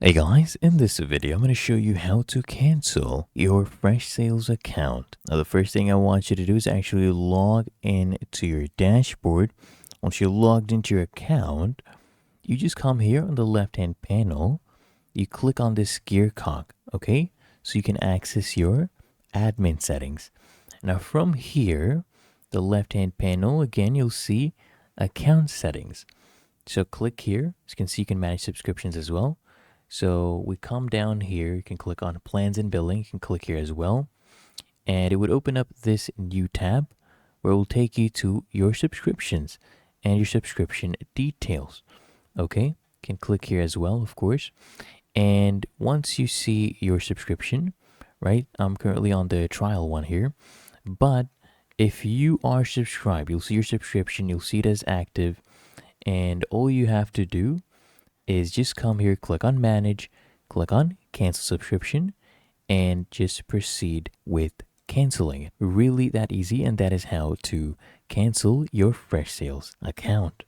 Hey guys, in this video, I'm going to show you how to cancel your Freshsales account. Now, the first thing I want you to do is actually log in to your dashboard. Once you're logged into your account, you just come here on the left-hand panel. You click on this gear cog, okay? So you can access your admin settings. Now, from here, the left-hand panel, again, you'll see account settings. So click here. As you can see, you can manage subscriptions as well. So we come down here, you can click on plans and billing, you can click here as well. And it would open up this new tab where it will take you to your subscriptions and your subscription details. Okay, you can click here as well, of course. And once you see your subscription, right, I'm currently on the trial one here, but if you are subscribed, you'll see your subscription, you'll see it as active, and all you have to do is just come here, click on manage, click on cancel subscription, and just proceed with canceling it. Really that easy, and that is how to cancel your Freshsales account.